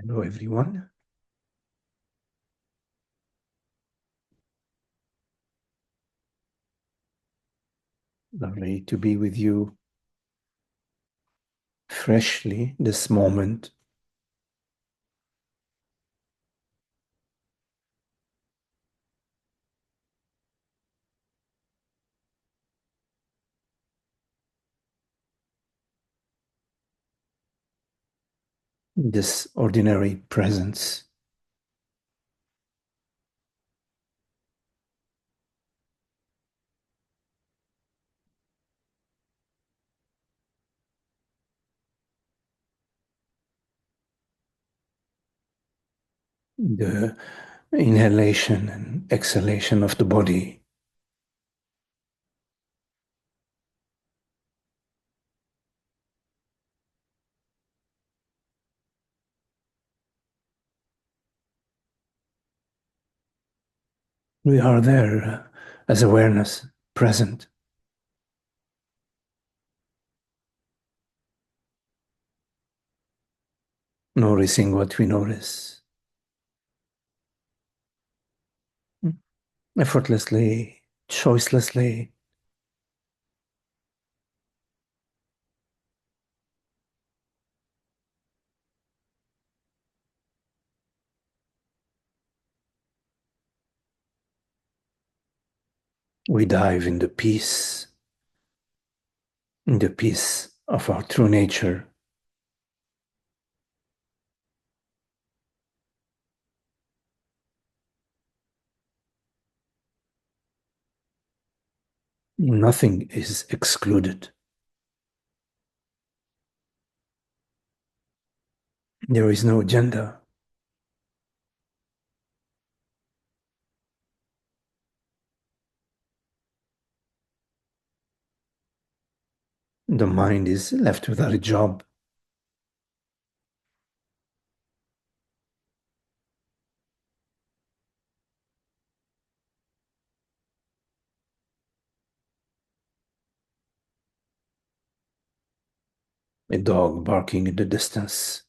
Hello, everyone. Lovely to be with you freshly this moment. This ordinary presence. The inhalation and exhalation of the body. We are there as awareness, present, noticing what we notice, effortlessly, choicelessly. We dive in the peace of our true nature. Nothing is excluded. There is no agenda. The mind is left without a job. A dog barking in the distance.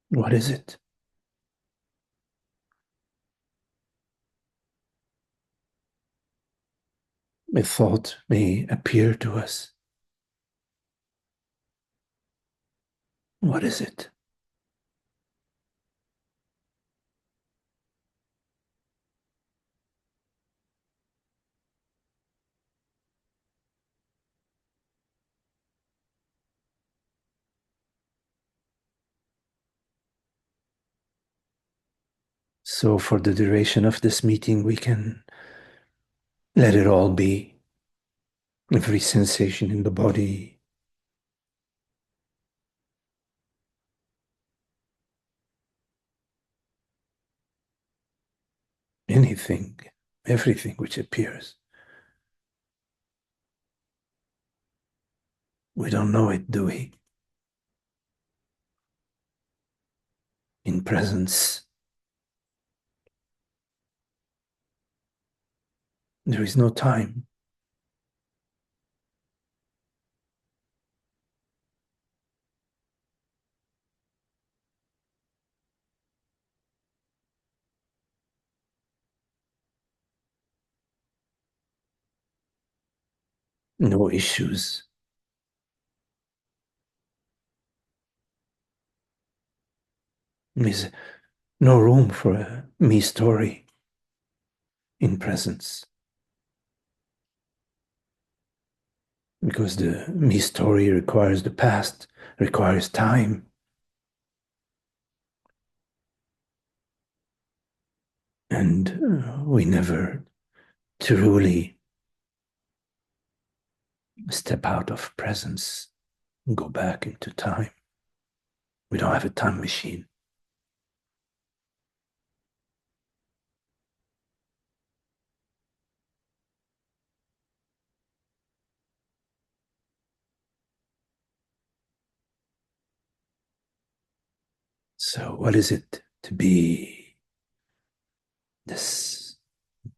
What is it? A thought may appear to us. What is it? So, for the duration of this meeting, we can let it all be. Every sensation in the body, anything, everything which appears. We don't know it, do we? In presence, there is no time, no issues. There's no room for a me story in presence because the me story requires the past, requires time, and we never truly step out of presence, go back into time. We don't have a time machine. So, what is it to be this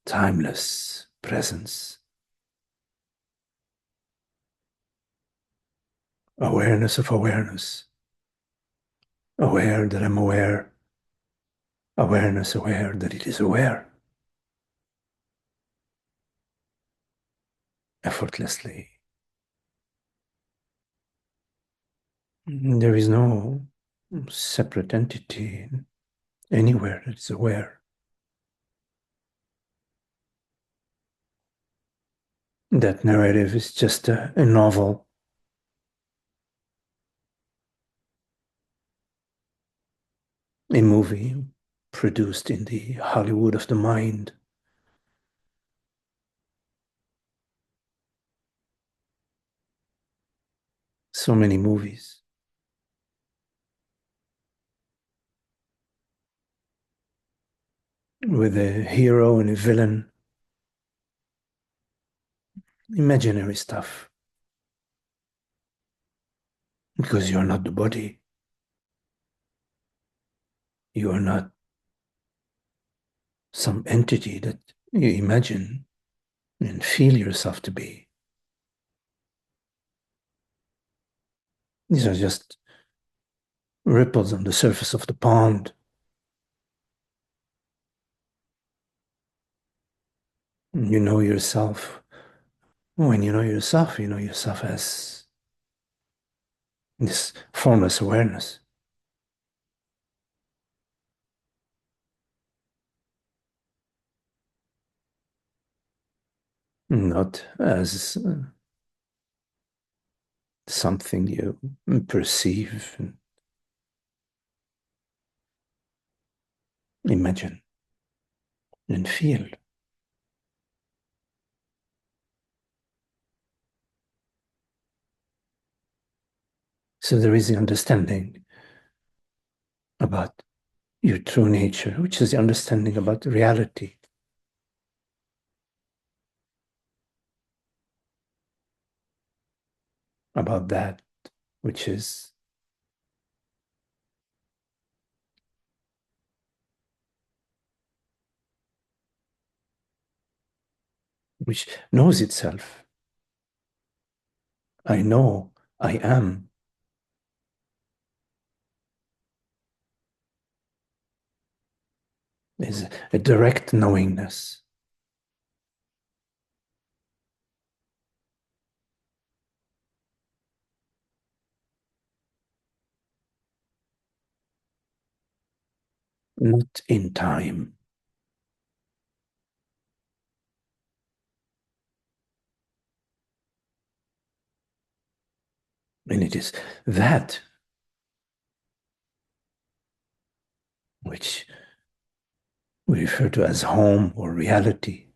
timeless presence? awareness of awareness, aware that I'm aware, awareness aware that it is aware, effortlessly. There is no separate entity anywhere that is aware. That narrative is just a novel, a movie produced in the Hollywood of the mind. So many movies with a hero and a villain, imaginary stuff, because you're not the body. You are not some entity that you imagine and feel yourself to be. These are just ripples on the surface of the pond. You know yourself. When you know yourself as this formless awareness, not as something you perceive and imagine and feel. So there is the understanding about your true nature, which is the understanding about reality, about that which is which knows itself. I know, I am, is a direct knowingness, not in time. And it is that which we refer to as home or reality,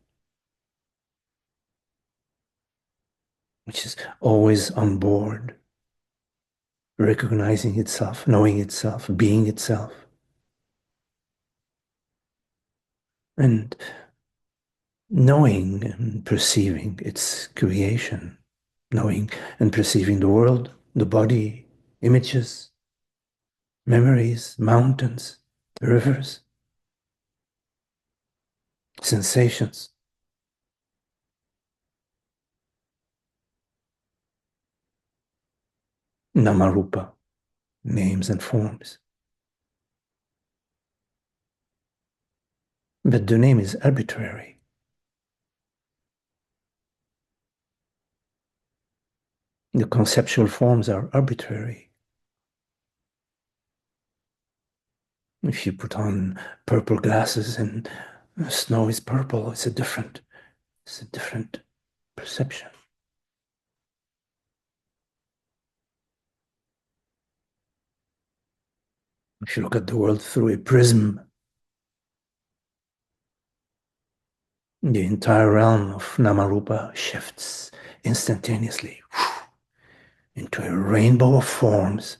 which is always on board, recognizing itself, knowing itself, being itself, and knowing and perceiving its creation, knowing and perceiving the world, the body, images, memories, mountains, rivers, sensations, namarupa, names and forms. But the name is arbitrary. The conceptual forms are arbitrary. If you put on purple glasses and snow is purple, it's a different perception. If you look at the world through a prism, the entire realm of Namarupa shifts instantaneously into a rainbow of forms,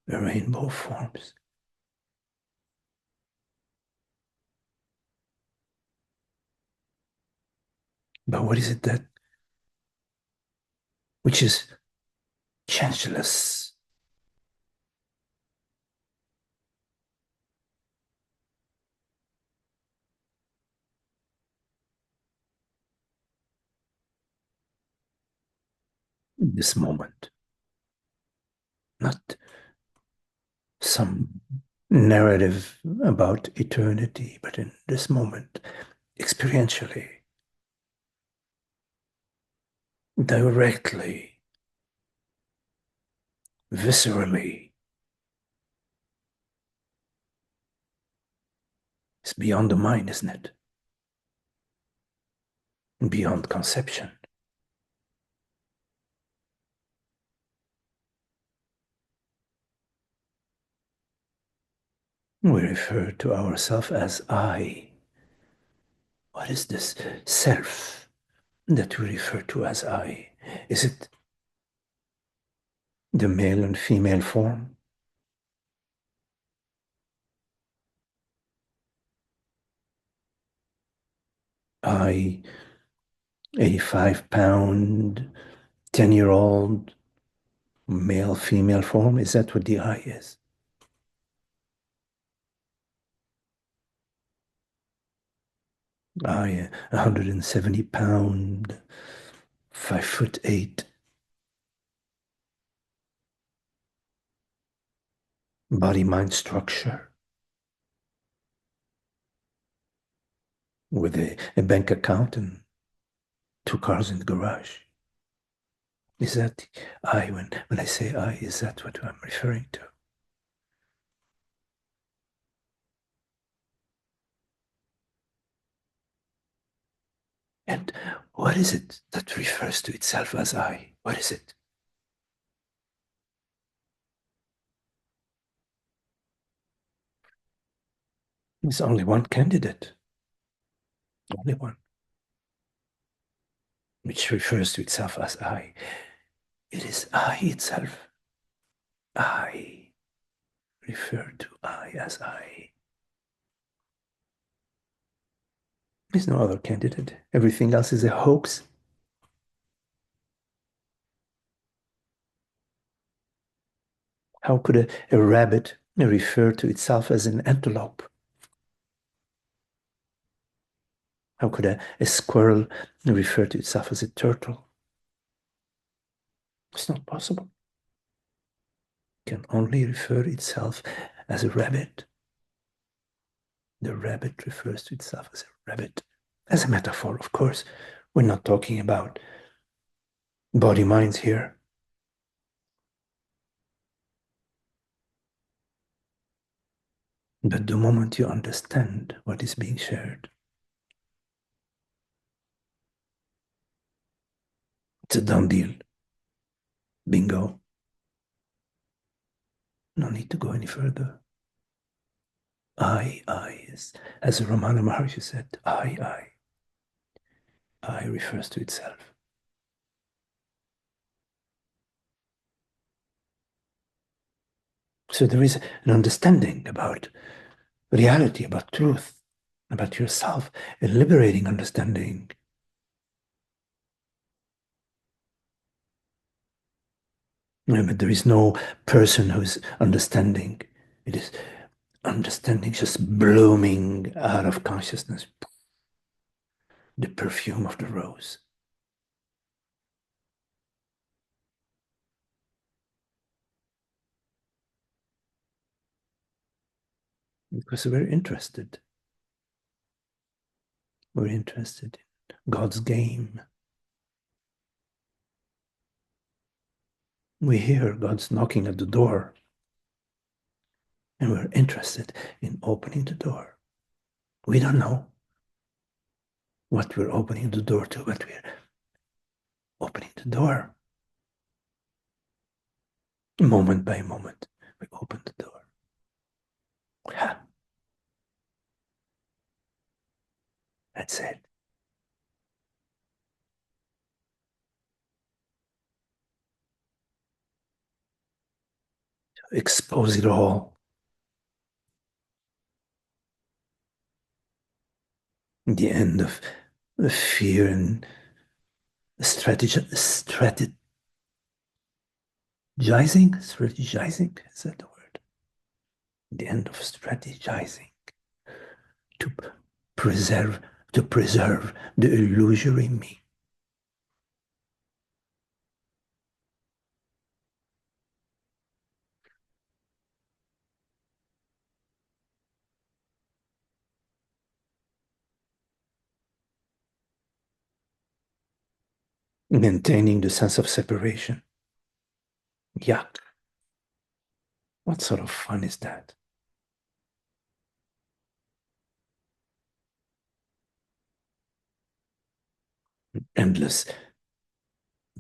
a rainbow of forms. But what is it that which is changeless? this moment, not some narrative about eternity, but in this moment, experientially, directly, viscerally. It's beyond the mind, isn't it? Beyond conception. We refer to ourselves as I. What is this self that we refer to as I? Is it the male and female form? I, 85-pound, 10-year-old, male, female form? Is that what the I is? I, 170-pound, 5'8", body mind structure with a bank account and 2 cars in the garage. Is that I? When I say I, is that what I'm referring to? And what is it that refers to itself as I? What is it? There's only one candidate, only one, which refers to itself as I. It is I itself. I refer to I as I. There's no other candidate. Everything else is a hoax. How could a rabbit refer to itself as an antelope? How could a squirrel refer to itself as a turtle? It's not possible. It can only refer itself as a rabbit. The rabbit refers to itself as a rabbit. As a metaphor, of course. We're not talking about body minds here. But the moment you understand what is being shared, it's a done deal. Bingo. No need to go any further. I is, as Ramana Maharshi said, I. I refers to itself. So there is an understanding about reality, about truth, about yourself, a liberating understanding. But there is no person who's understanding. It is understanding just blooming out of consciousness, the perfume of the rose. Because we're interested. We're interested in God's game. We hear God's knocking at the door, and we're interested in opening the door. We don't know what we're opening the door to, but we're opening the door. Moment by moment, we open the door. Ha, that's it. Expose it all. The end of the fear and strategizing. Strategizing, is that the word? The end of strategizing to preserve to preserve the illusory me. Maintaining the sense of separation. Yuck. What sort of fun is that? Endless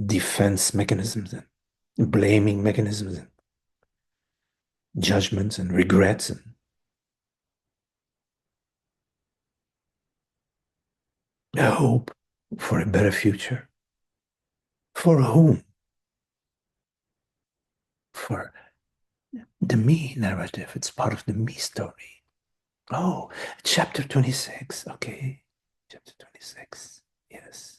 defense mechanisms and blaming mechanisms and judgments and regrets and a hope for a better future. For whom? For the me narrative. It's part of the me story. Oh, chapter 26. Okay. Chapter 26. Yes.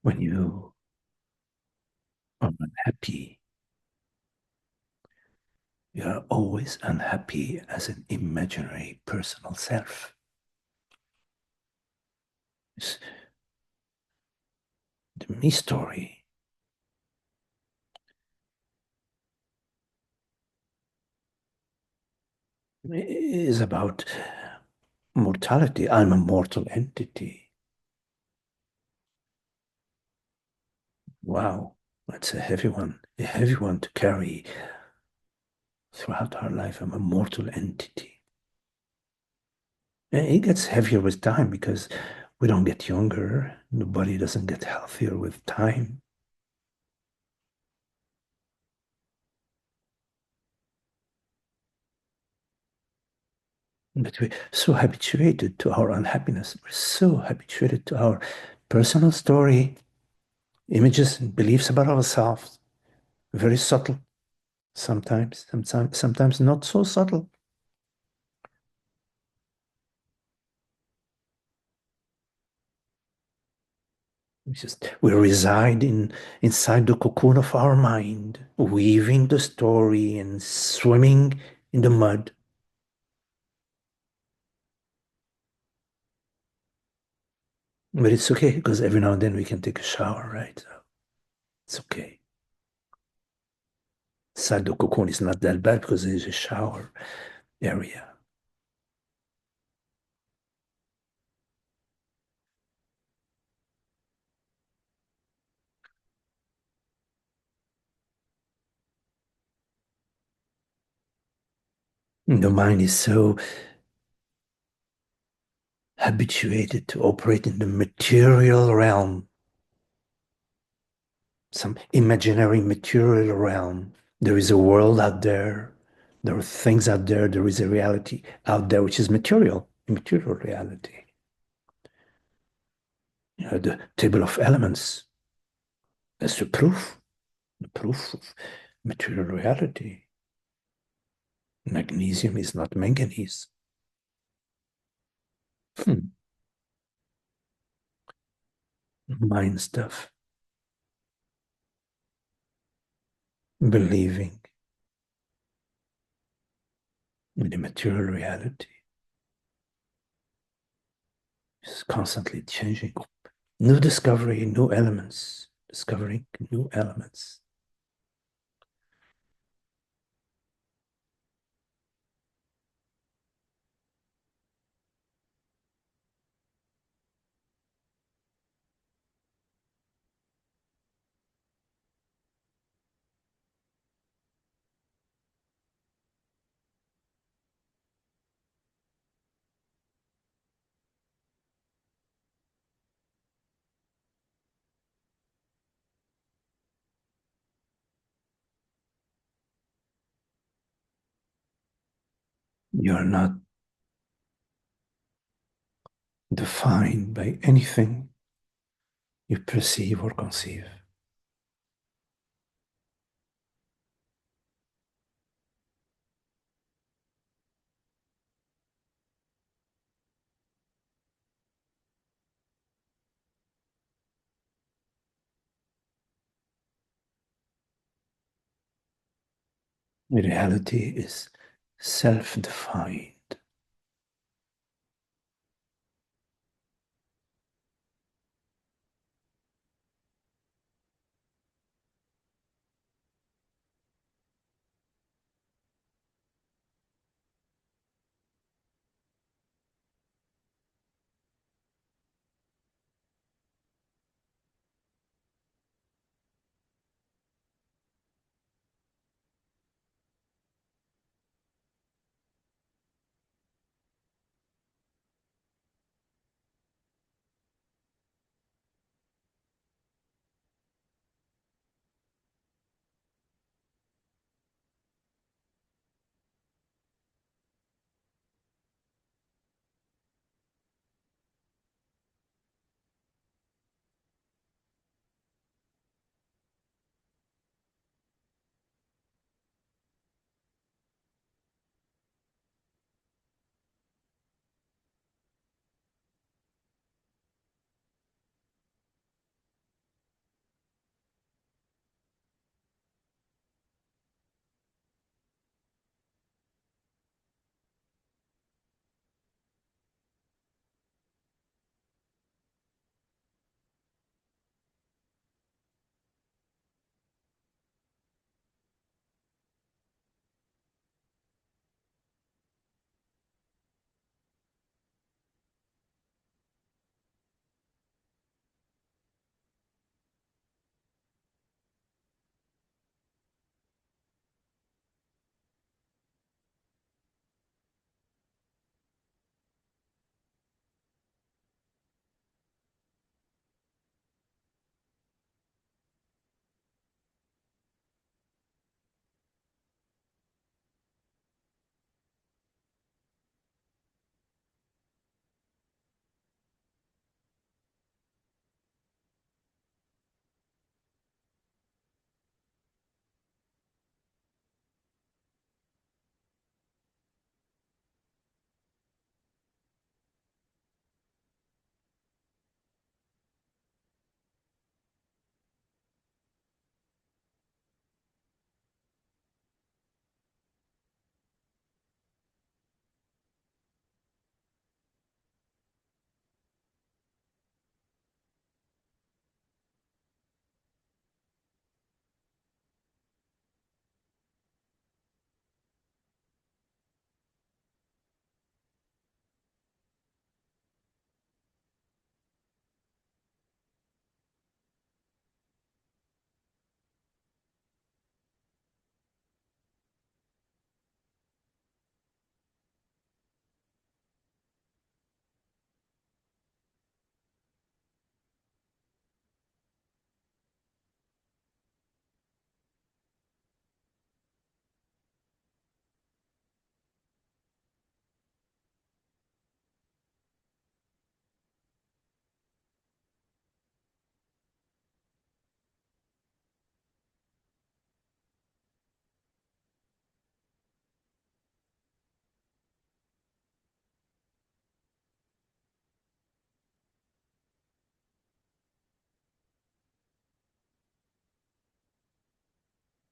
When you are unhappy, you are always unhappy as an imaginary personal self. It's the me story is about mortality. I'm a mortal entity. Wow, that's a heavy one to carry throughout our life. I'm a mortal entity. And it gets heavier with time because we don't get younger. The body doesn't get healthier with time. But we're so habituated to our unhappiness. We're so habituated to our personal story, images and beliefs about ourselves. Very subtle, sometimes not so subtle. We reside inside the cocoon of our mind, weaving the story and swimming in the mud. But it's okay because every now and then we can take a shower, right? So it's okay. Inside the cocoon is not that bad because there's a shower area. The mind is so habituated to operate in the material realm, some imaginary material realm. There is a world out there. There are things out there. There is a reality out there, which is material, material reality. The table of elements. That's the proof of material reality. Magnesium is not manganese. Hmm. Mind stuff. Believing in the material reality is constantly changing. New discovery, new elements. Discovering new elements. You're not defined by anything you perceive or conceive. Reality is self-defined.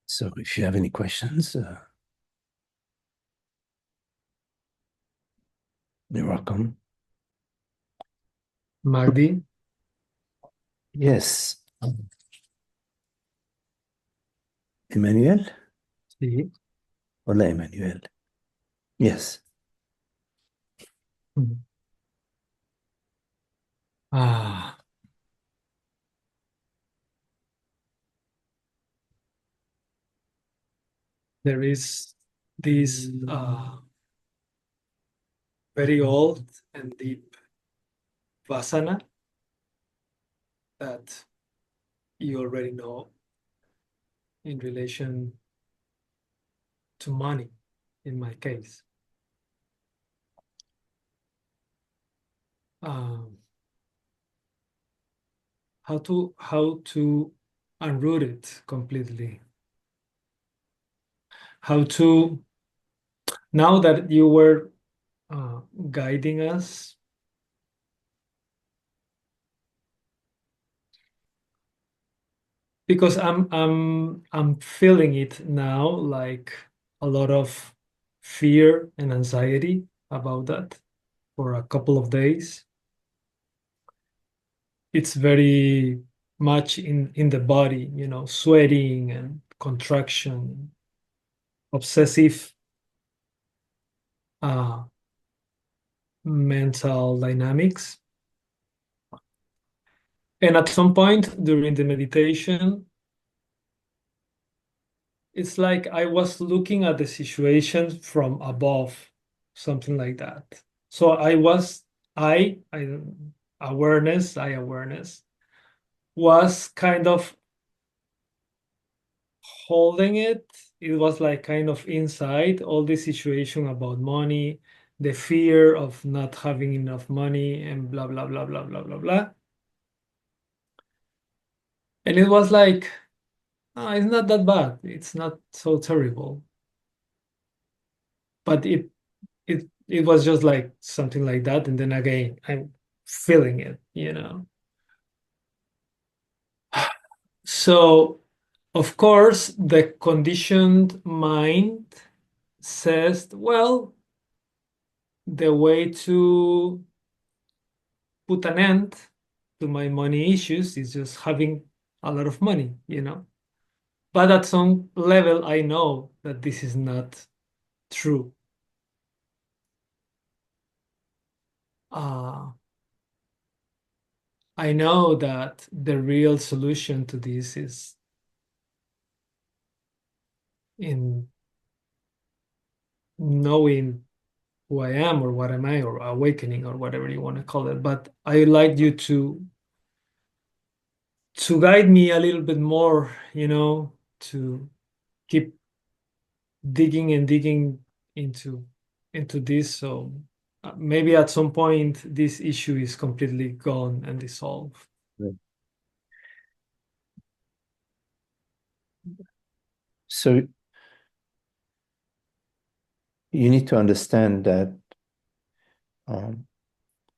So if you have any questions, you're welcome. Magdi, Yes, Emmanuel? sí. Hola, Emmanuel. Yes. Mm. Ah, there is this very old and deep vasana that you already know in relation to money, in my case. Um, how to unroot it completely. How to now that you were guiding us, because I'm feeling it now, like a lot of fear and anxiety about that for a couple of days. It's very much in the body, sweating and contraction, obsessive uh, mental dynamics. And at some point during the meditation, it's like I was looking at the situation from above, something like that. So I awareness was kind of holding it. It was like kind of inside all this situation about money, the fear of not having enough money, and blah, blah, blah, blah, blah, blah, blah. And it was like, "Ah, it's not that bad. It's not so terrible." But it was just like something like that. And then again, I'm feeling it. So, of course, the conditioned mind says, well, the way to put an end to my money issues is just having a lot of money. But at some level, I know that this is not true. Uh, I know that the real solution to this is in knowing who I am or what am I or awakening or whatever you want to call it. But I like you to guide me a little bit more, to keep digging and digging into this. So maybe at some point this issue is completely gone and dissolved. Right. So you need to understand that um,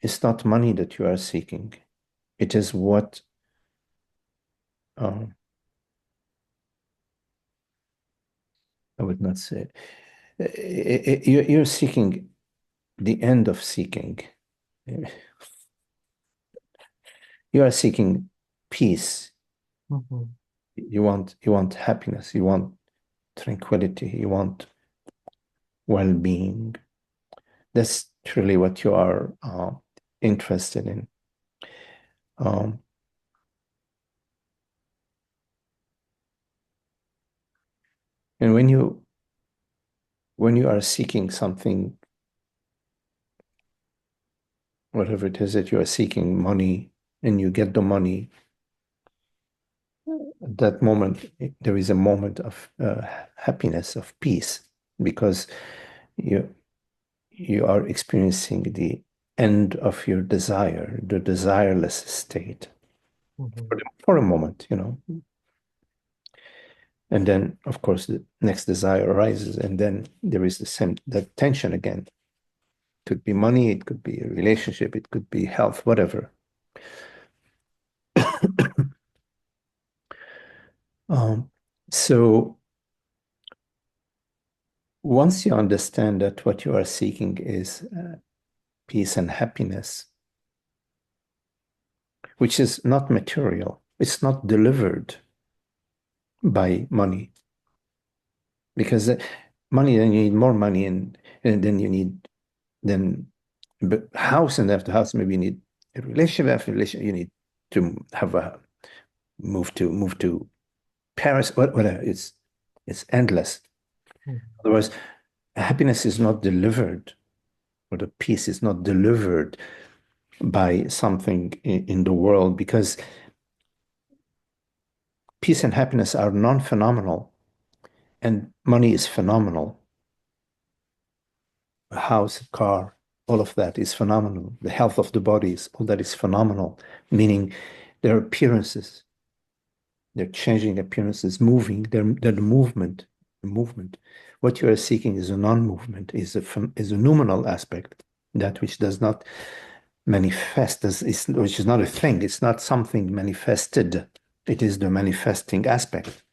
it's not money that you are seeking. It is what um, I would not say. You're seeking the end of seeking. You are seeking peace. Mhm. You want happiness. You want tranquility. You want well-being. That's truly what you are interested in. Um, and when you are seeking something, whatever it is that you are seeking, money, and you get the money, at that moment, there is a moment of happiness, of peace, because you you are experiencing the end of your desire, the desireless state Mhm. for a moment. And then, of course, the next desire arises, and then there is that tension again. Could be money, it could be a relationship, it could be health, whatever. Um, so once you understand that what you are seeking is peace and happiness, which is not material, it's not delivered by money, because money, then you need more money, and then you need then house, and after house, maybe you need a relationship, after relationship, you need to have a move to Paris, whatever. It's endless. Mhm. Otherwise, happiness is not delivered, or the peace is not delivered by something in the world, because peace and happiness are non-phenomenal, and money is phenomenal. A house, a car, all of that is phenomenal. The health of the body is all that is phenomenal, meaning their appearances, they're changing appearances, moving, they're the movement. The movement. What you are seeking is a non-movement, is a noumenal aspect, that which does not manifest, which is not a thing. It's not something manifested. It is the manifesting aspect.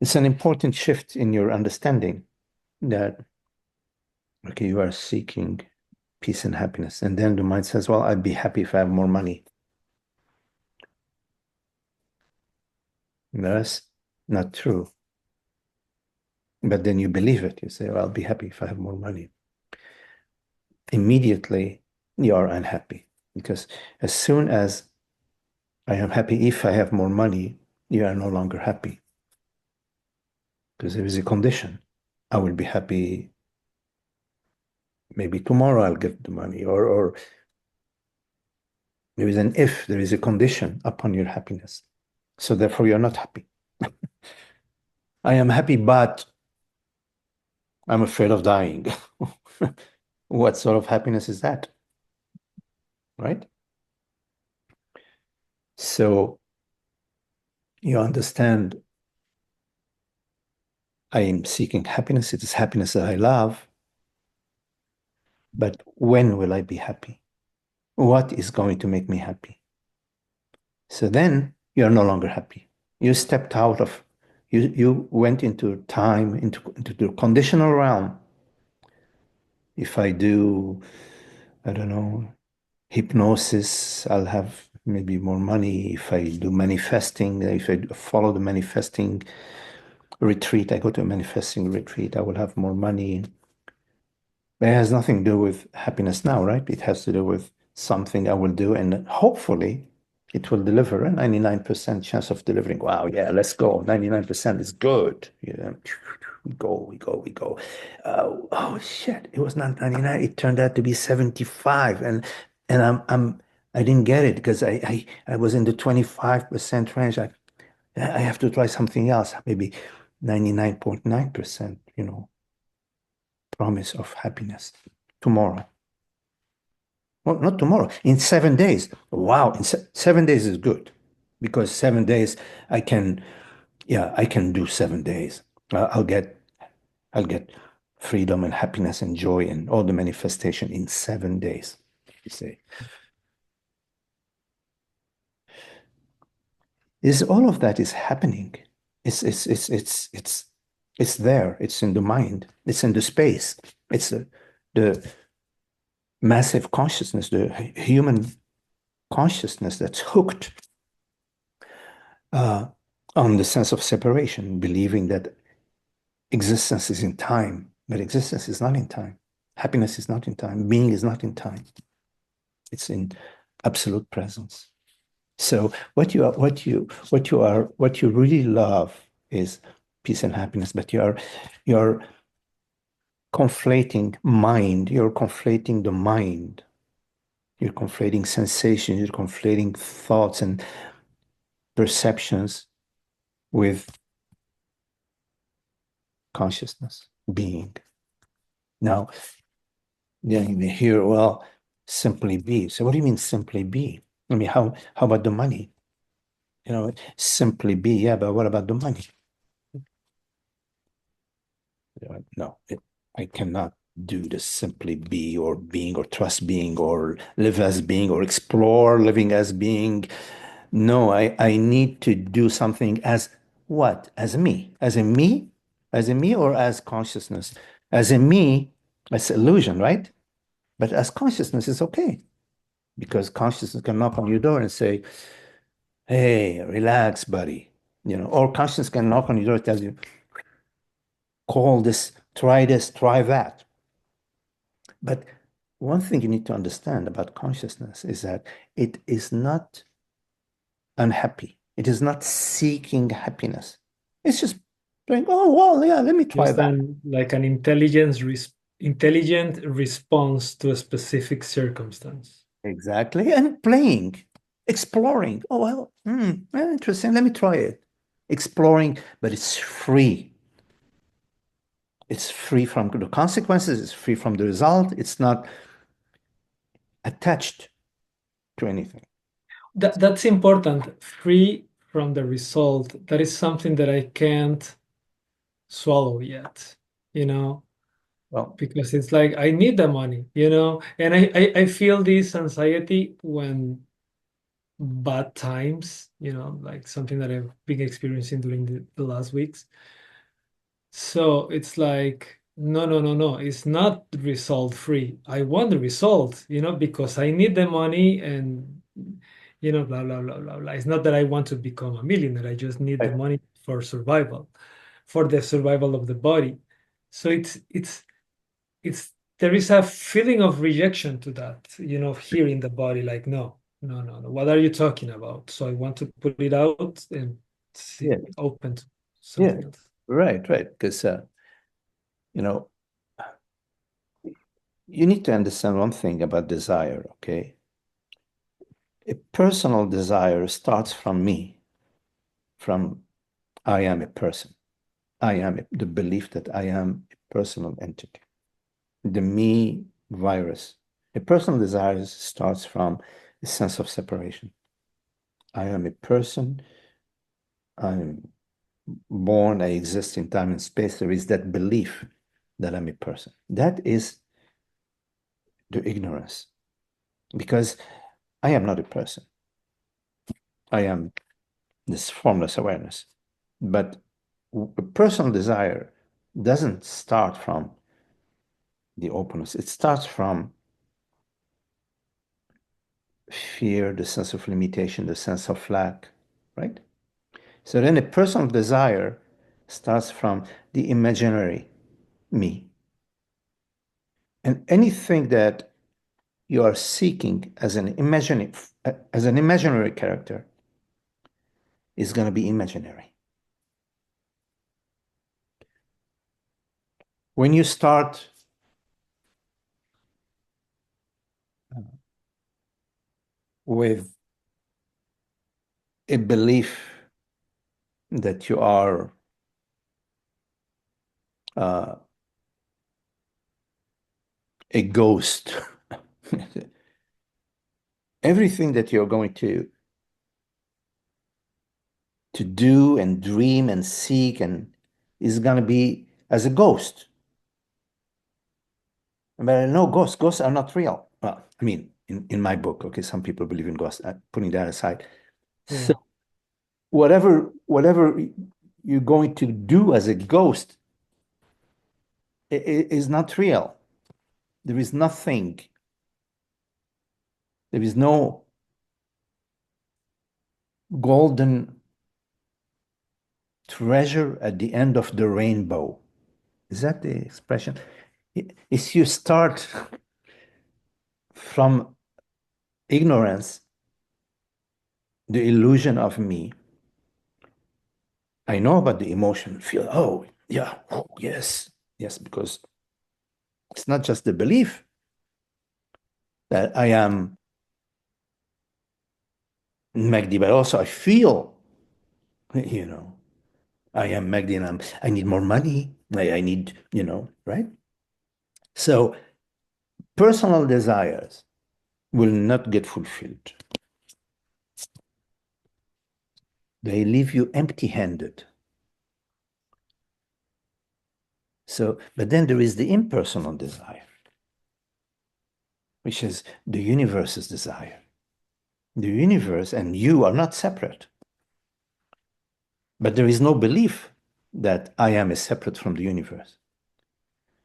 It's an important shift in your understanding that, okay, you are seeking peace and happiness. And then the mind says, well, I'd be happy if I have more money. That's not true. But then you believe it. You say, well, I'll be happy if I have more money. Immediately, you are unhappy because as soon as I am happy if I have more money, you are no longer happy because there is a condition. I will be happy maybe tomorrow I'll get the money, or there is an if, there is a condition upon your happiness. So therefore, you're not happy. I am happy, but I'm afraid of dying. What sort of happiness is that? Right? So you understand I am seeking happiness. It is happiness that I love. But when will I be happy? What is going to make me happy? So then you're no longer happy. You stepped out of, you went into time, into the conditional realm. If I do, I don't know, hypnosis, I'll have maybe more money. If I do manifesting, if I follow the manifesting retreat, I go to a manifesting retreat, I will have more money. But it has nothing to do with happiness now, right? It has to do with something I will do, and hopefully it will deliver a 99% chance of delivering. Wow, yeah, let's go. 99% is good. Yeah. We go, we go, we go. Oh shit, it was not 99. It turned out to be 75. And I didn't get it because I was in the 25% range. I have to try something else, maybe 99.9%, promise of happiness tomorrow. Well, not tomorrow, in 7 days. Wow, in 7 days is good because 7 days I can, yeah, I can do 7 days. I'll get freedom and happiness and joy and all the manifestation in 7 days. You say, is all of that is happening? It's there. It's in the mind. It's in the space. It's the massive consciousness, the human consciousness that's hooked uh, on the sense of separation, believing that existence is in time, but existence is not in time. Happiness is not in time. Being is not in time. It's in absolute presence. So what you really love is peace and happiness, but you're conflating mind. You're conflating the mind. You're conflating sensations. You're conflating thoughts and perceptions with consciousness, being. Now, then you may hear, well, simply be. So what do you mean simply be? I mean, how about the money? Simply be, yeah, but what about the money? No, I cannot do the simply be or being or trust being or live as being or explore living as being. No, I need to do something as what? As me. As a me? As a me or as consciousness? As a me, as illusion, right? But as consciousness, it's okay because consciousness can knock on your door and say, hey, relax, buddy. Or consciousness can knock on your door and tell you, call this, try that. But one thing you need to understand about consciousness is that it is not unhappy. It is not seeking happiness. It's just going, oh, well, yeah, let me try Just that. like an intelligent response to a specific circumstance. Exactly. And playing, exploring. Oh, well, interesting. Let me try it. Exploring, but it's free. It's free from the consequences. It's free from the result. It's not attached to anything. That's important. Free from the result. That is something that I can't swallow yet, you know, Well, because it's like I need the money, and I feel this anxiety bad times, like something that I've been experiencing during the last weeks. So it's like, no, no, no, no, it's not result free. I want the result, because I need the money and, blah, blah, blah, blah, blah. It's not that I want to become a millionaire. I just need the Right. money for survival, for the survival of the body. So it's there is a feeling of rejection to that, here in the body, like, no, no, no, no. What are you talking about? So I want to put it out and see Yeah, open to yeah, something else. right, right. Because you know, you need to understand one thing about desire, okay? A personal desire starts from me, from I am a person. The belief that I am a personal entity. The me virus. A personal desire starts from a sense of separation. I am a person. I'm born. I exist in time and space. There is that belief that I'm a person. That is the ignorance, because I am not a person. I am this formless awareness. But a personal desire doesn't start from the openness. It starts from fear, the sense of limitation, the sense of lack, right? So then a personal desire starts from the imaginary me. And anything that you are seeking as an imaginary character is going to be imaginary. When you start with a belief that you are uh, a ghost, everything that you're going to do and dream and seek and is going to be as a ghost. But no, ghosts are not real. Well, I mean, in my book, okay, some people believe in ghosts, putting that aside. Yeah. So whatever you're going to do as a ghost is not real. There is nothing. There is no golden treasure at the end of the rainbow. Is that the expression? If you start from ignorance, the illusion of me, I know about the emotion, feel, oh, yeah, oh, yes, yes, because it's not just the belief that I am Magdi, but also I feel, you know, I am Magdi and I need more money. I need, right? So personal desires will not get fulfilled. They leave you empty-handed. So, but then there is the impersonal desire, which is the universe's desire. The universe and you are not separate. But there is no belief that I am separate from the universe.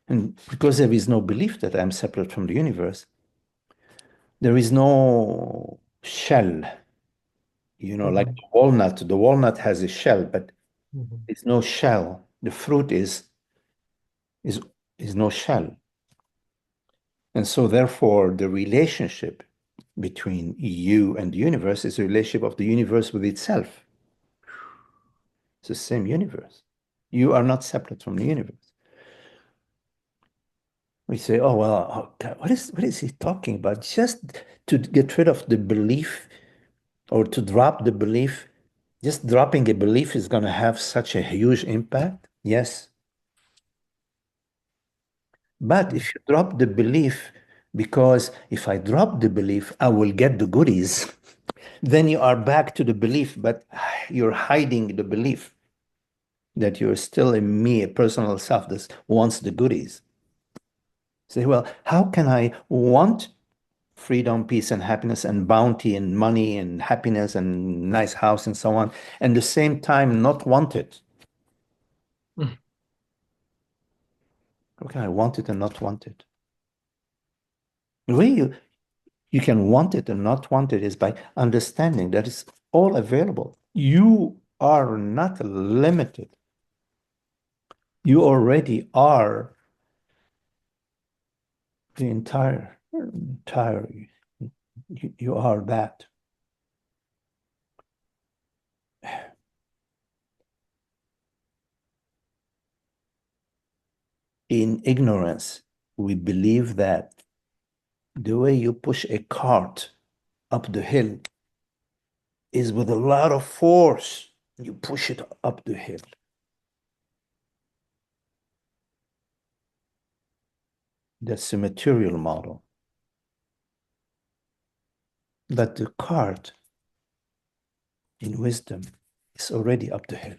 And because there is no belief that I am separate from the universe, there is no shell, like Mhm. the walnut. The walnut has a shell, but Mhm. it's no shell. The fruit is is no shell. And so therefore the relationship between you and the universe is a relationship of the universe with itself. It's the same universe. You are not separate from the universe. We say, oh well, oh, God, what is he talking about? Just to get rid of the belief or to drop the belief, just dropping a belief is going to have such a huge impact. Yes. But Mhm. if you drop the belief, because if I drop the belief, I will get the goodies, then you are back to the belief, but you're hiding the belief that you're still a me, a personal self that wants the goodies. Say, well, how can I want freedom, peace, and happiness, and bounty, and money, and happiness, and nice house, and so on, and at the same time not want it. Mm. How can I want it and not want it? The way you can want it and not want it is by understanding that it's all available. You are not limited. You already are the entire. You are that. In ignorance, we believe that the way you push a cart up the hill is with a lot of force. You push it up the hill. That's a material model. But the cart in wisdom is already up the hill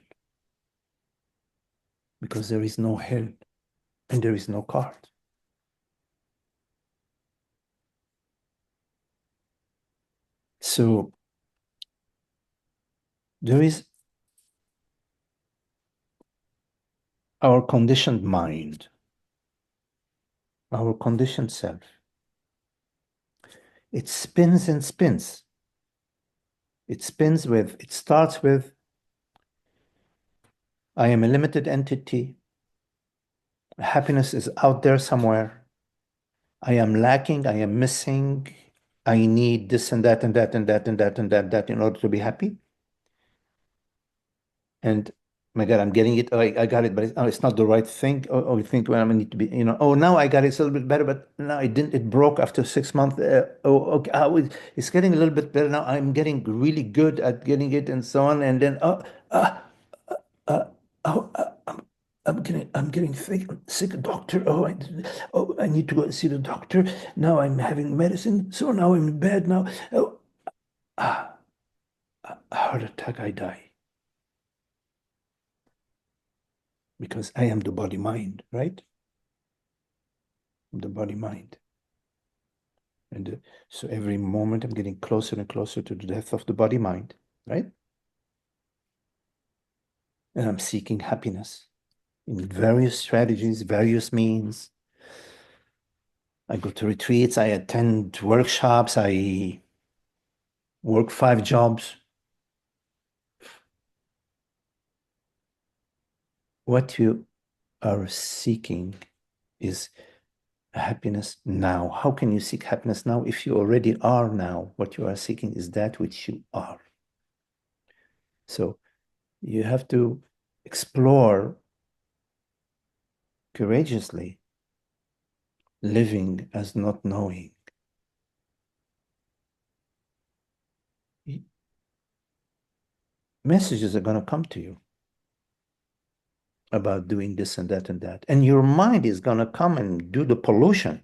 because there is no hill and there is no cart. So there is our conditioned mind, our conditioned self. It spins and spins. It starts with, I am a limited entity. Happiness is out there somewhere. I am lacking, I am missing. I need this and that and that and that and that and that in order to be happy. And my God, I'm getting it. Oh, I got it, but it's not the right thing. Oh, you think, well, I need to be, oh, now I got it. It's a little bit better, but now it didn't. It broke after 6 months. Okay. It's getting a little bit better now. I'm getting really good at getting it and so on. And then, uh, uh, oh, I'm getting sick, doctor. I need to go see the doctor. Now I'm having medicine. So now I'm in bed now. Oh, heart attack, I die. Because I am the body mind, right? The body mind. And so every moment I'm getting closer and closer to the death of the body mind, right? And I'm seeking happiness in various strategies, various means. I go to retreats, I attend workshops, I work 5 jobs. What you are seeking is happiness now. How can you seek happiness now if you already are now? What you are seeking is that which you are. So you have to explore courageously living as not knowing. Messages are going to come to you about doing this and that and that. And your mind is going to come and do the pollution.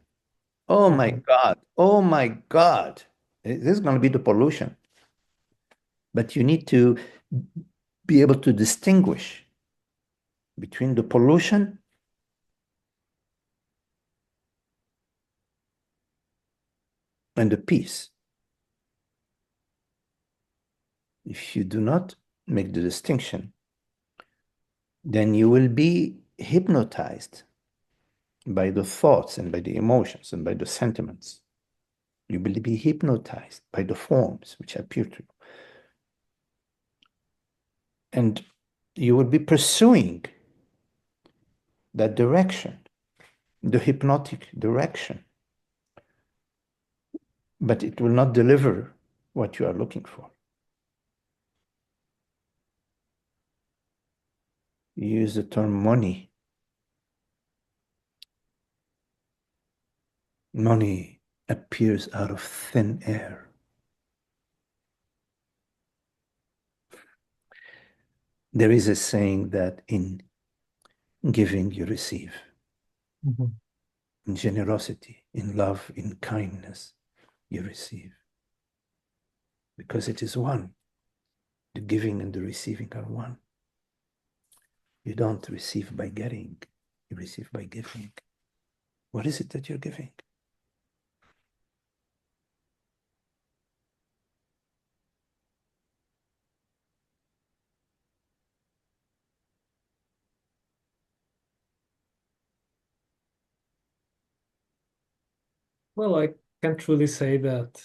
Oh my God. Oh my God. This is going to be the pollution. But you need to be able to distinguish between the pollution and the peace. If you do not make the distinction, then you will be hypnotized by the thoughts and by the emotions and by the sentiments. You will be hypnotized by the forms which appear to you. And you will be pursuing that direction, the hypnotic direction. But it will not deliver what you are looking for. You use the term money. Money appears out of thin air. There is a saying that in giving, you receive. Mhm. In generosity, in love, in kindness, you receive. Because it is one. The giving and the receiving are one. You don't receive by getting, you receive by giving. What is it that you're giving? Well, I can truly say that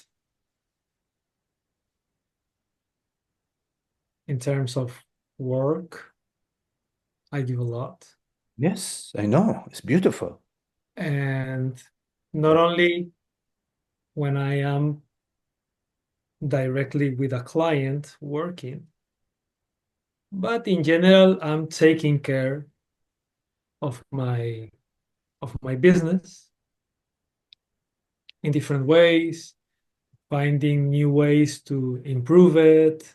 in terms of work, I give a lot. Yes, I know. It's beautiful. And not only when I am directly with a client working, but in general, I'm taking care of my business in different ways, finding new ways to improve it,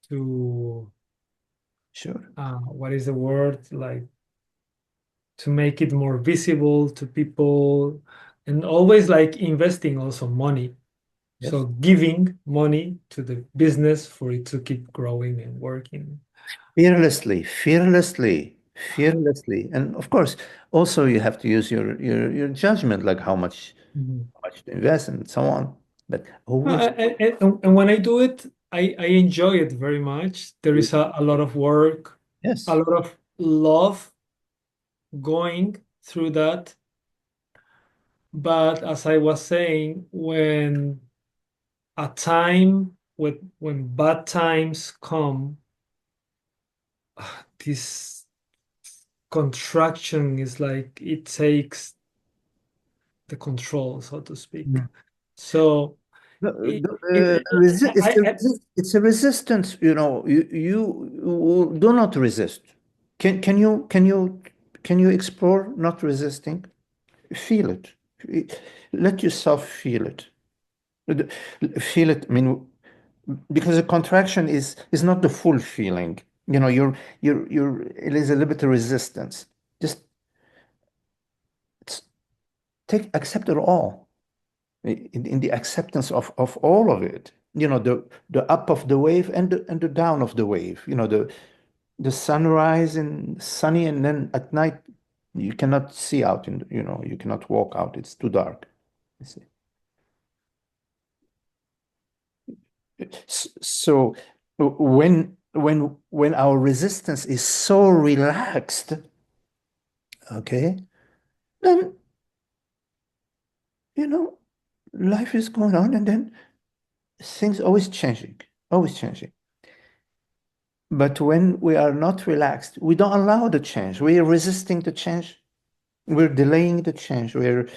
to Sure. what is the word, like to make it more visible to people, and always like investing also money. So Yes. giving money to the business for it to keep growing and working. Fearlessly, fearlessly, fearlessly. And of course, also you have to use your judgment, like Mhm. how much to invest and so on. But always, And when I do it, I enjoy it very much. There is a lot of work, a yes, lot of love going through that. But as I was saying, when a time when bad times come, this contraction is like it takes the control, so to speak. Mm. So It's a resistance, you do not resist. Can you explore not resisting? Feel it. Let yourself feel it. Feel it. I mean, because a contraction is not the full feeling. You're it is a little bit of resistance. Just accept it all. In the acceptance of all of it. The up of the wave and the down of the wave. The sunrise and sunny, and then at night you cannot see out, you cannot walk out. It's too dark. You see. So when our resistance is so relaxed, okay, then you know life is going on, and then things always changing. But when we are not relaxed, we don't allow the change. We are resisting the change. We're delaying the change. We're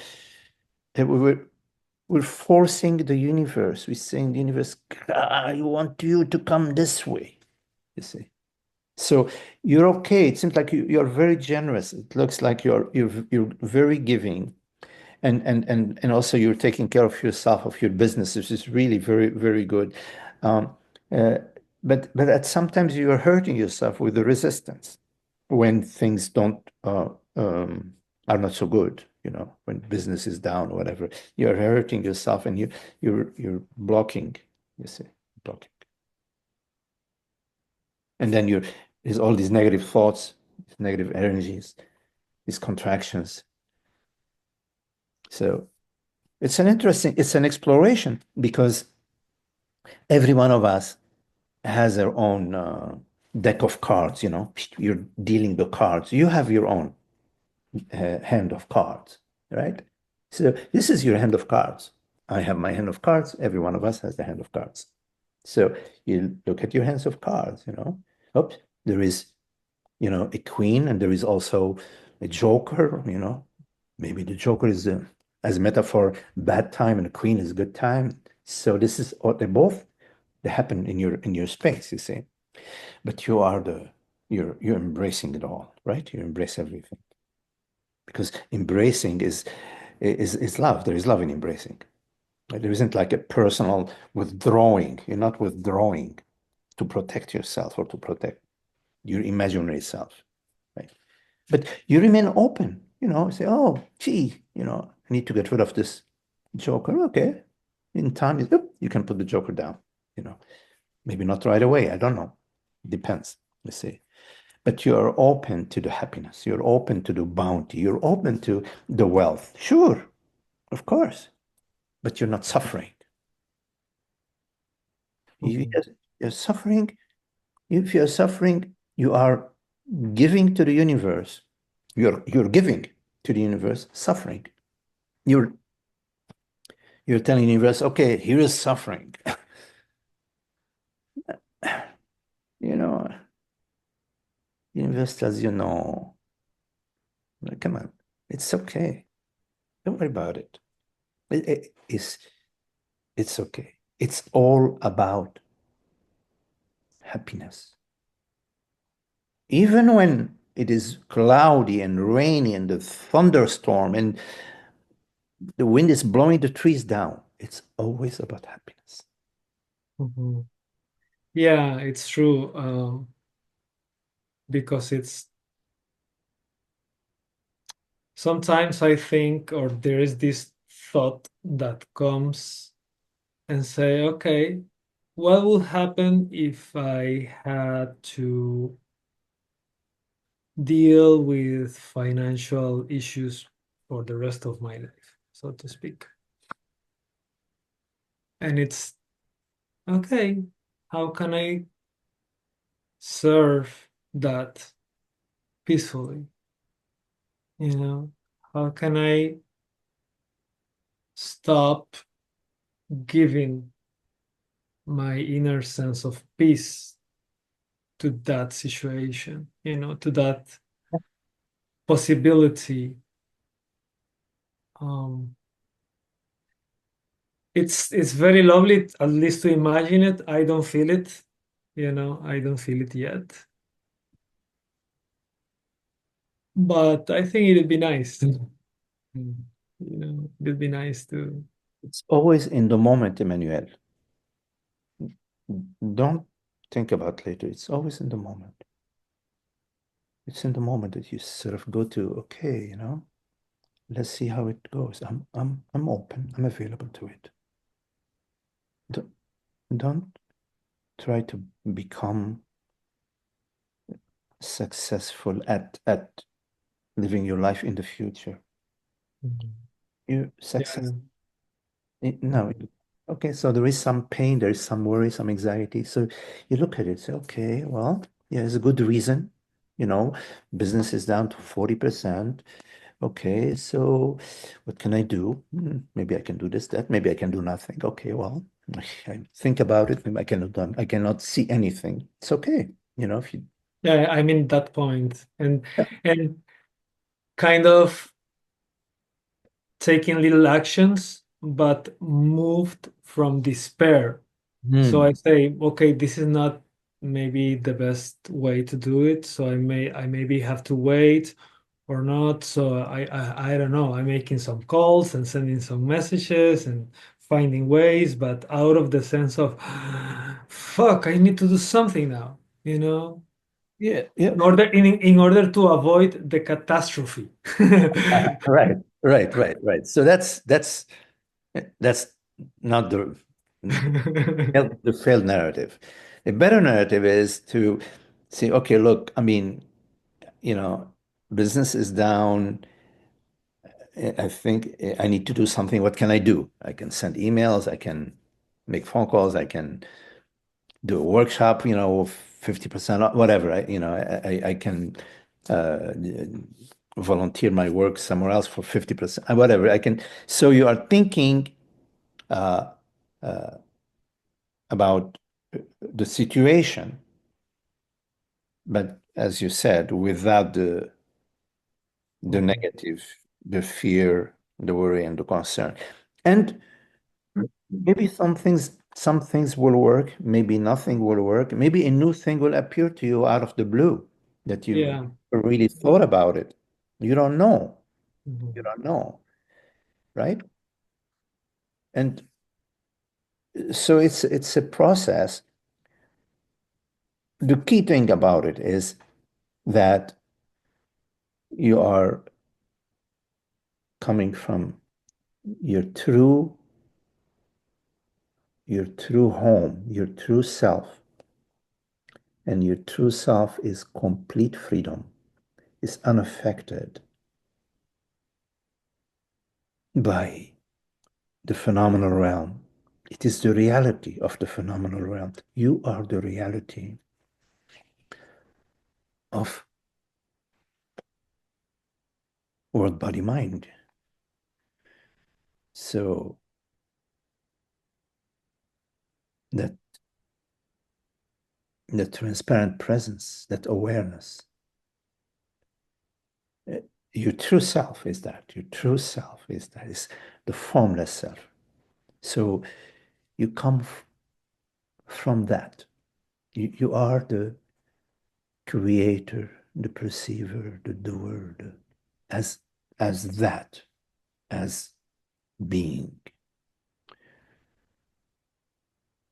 forcing the universe. We're saying the universe, I want you to come this way. You see. So you're okay. It seems like you're very generous. It looks like you're very giving, and also you're taking care of yourself, of your business, which is really very, very good. Um, uh, but at sometimes you are hurting yourself with the resistance when things don't are not so good. When business is down or whatever, you're hurting yourself, and you're blocking. You see, blocking, and then there's all these negative thoughts, these negative energies, these contractions. So it's an exploration, because every one of us has their own deck of cards. You're dealing the cards. You have your own hand of cards, right? So this is your hand of cards. I have my hand of cards. Every one of us has the hand of cards. So you look at your hands of cards. Oops, there is, a queen, and there is also a joker. Maybe the joker is as a metaphor, bad time, and the queen is good time. So this is what they happen in your space, you see. But you're embracing it all, right? You embrace everything, because embracing is love. There is love in embracing. Right? There isn't like a personal withdrawing. You're not withdrawing to protect yourself or to protect your imaginary self, right? But you remain open. Say, oh, gee, I need to get rid of this joker. Okay, in time, you can put the joker down. You know, Maybe not right away. I don't know. Depends. Let's see. But you're open to the happiness. You're open to the bounty. You're open to the wealth. Sure, of course. But you're not suffering. You- Mhm. You're suffering. If you're suffering, you are giving to the universe. You're giving to the universe suffering. You're You're telling the universe, okay, here is suffering. You know, the universe tells you no. Like, come on, it's okay. Don't worry about it. It's okay. It's all about happiness. Even when it is cloudy and rainy and the thunderstorm and the wind is blowing the trees down, it's always about happiness. Mhm. Yeah, it's true. Because it's sometimes I think, or there is this thought that comes and say, okay, what would happen if I had to deal with financial issues for the rest of my life, so to speak? And it's okay, how can I serve that peacefully? You know, how can I stop giving my inner sense of peace to that situation, to that possibility? Um, it's very lovely, at least to imagine it. I don't feel it, I don't feel it yet. But I think it'd be nice. It'd be nice to. It's always in the moment, Emmanuel. Don't think about later. It's always in the moment. It's in the moment that you sort of go to, okay, let's see how it goes. I'm open. I'm available to it. Don't, don't try to become successful at living your life in the future. Mhm. You Yeah. success. No. Mhm. Okay, so there is some pain, there is some worry, some anxiety. So you look at it, say, okay, well, yeah, it's a good reason. You know, business is down to 40%. Okay, so what can I do? Maybe I can do this, that. Maybe I can do nothing. Okay, well, I think about it. Maybe I cannot see anything. It's okay. If you, Yeah, I mean that point, and kind of taking little actions, but moved from despair. So Hmm. I say, okay, this is not maybe the best way to do it. So I maybe have to wait or not. So I don't know. I'm making some calls and sending some messages and finding ways, but out of the sense of, fuck, I need to do something now, Yeah, yeah. in order to avoid the catastrophe. Right, right, right, right. So that's not the failed narrative. A better narrative is to say, okay, look, I mean, you know, business is down. I think I need to do something. What can I do? I can send emails, I can make phone calls, I can do a workshop, 50% off, whatever. I can uh, volunteer my work somewhere else for 50%, whatever. I can. So you are thinking uh, about the situation, but as you said, without the Mhm. negative, the fear, the worry, and the concern. And maybe some things will work, maybe nothing will work, maybe a new thing will appear to you out of the blue that you Yeah. never really thought about it. You don't know. You Mhm. don't know, right? And so it's a process. The key thing about it is that you are coming from your true home, your true self. And your true self is complete freedom, is unaffected by the phenomenal realm. It is the reality of the phenomenal realm. You are the reality of world, body, mind. So that the transparent presence, that awareness. Uh, Your true self is that. Your true self is that. Is the formless self. So you come from that. You are the creator, the perceiver, the doer, as as that, as being.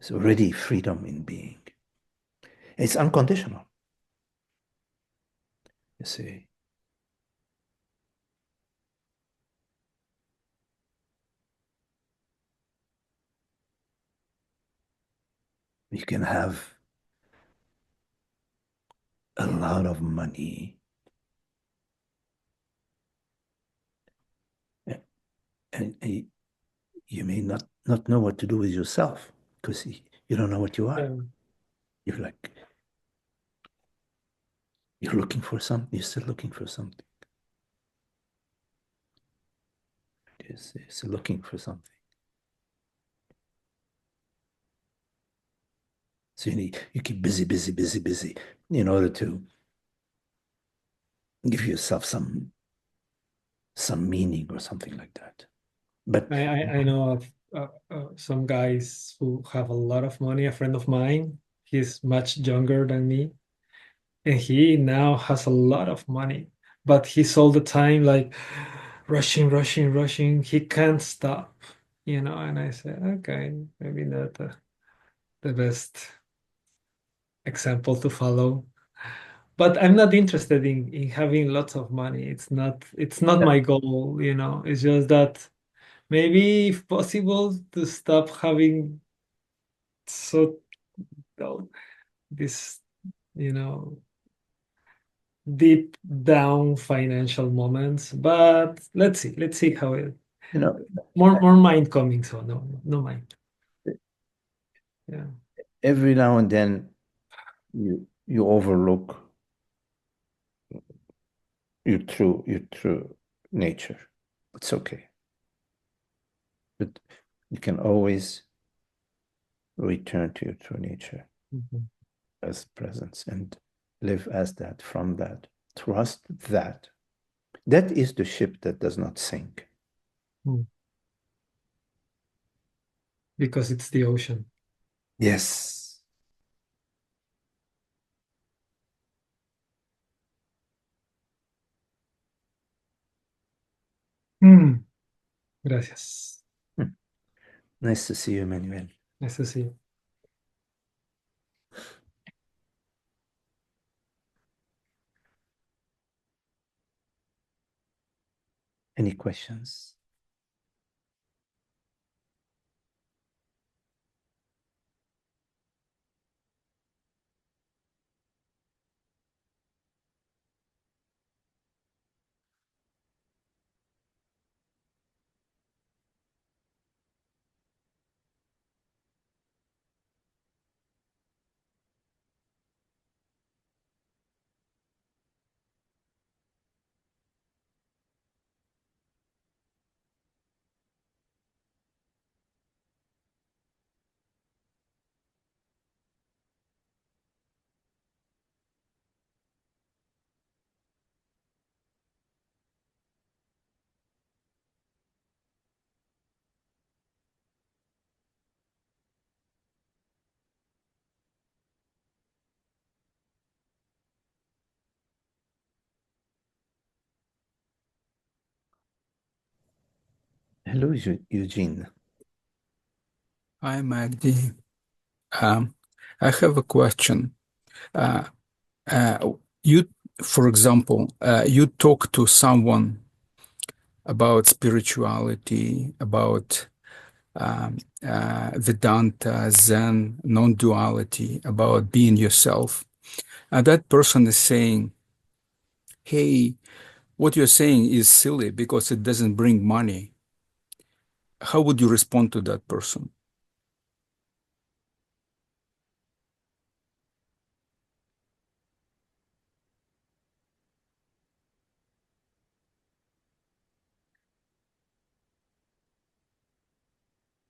It's already freedom in being. It's unconditional, you see. You can have a lot of money and you may not know what to do with yourself because you don't know what you are. Um, You're like, you're looking for something, you're still looking for something. You're still looking for something. So you keep busy, busy, busy, busy in order to give yourself some meaning or something like that. But I know of some guys who have a lot of money. A friend of mine, he's much younger than me, and he now has a lot of money, but he's all the time like rushing, rushing, rushing. He can't stop, you know. And I said, okay, maybe not the best example to follow. But I'm not interested in having lots of money. It's not my goal, you know. It's just that maybe if possible to stop having so oh, this, you know, deep down financial moments. But let's see how it you know, more mind coming. So no mind. Yeah. every now and then you overlook your true nature. It's okay, but you can always return to your true nature Mhm. as presence and live as that from that. Trust that. That is the ship that does not sink. Mm. Because it's the ocean. Yes. Mm. Gracias. Hmm. Nice to see you, Manuel. Nice to see you. Any questions? Hello, Eugene. Hi, Magdi. Um, I have a question. Uh, you, for example, you talk to someone about spirituality, about Vedanta, Zen, non-duality, about being yourself. And that person is saying, hey, what you're saying is silly because it doesn't bring money. How would you respond to that person?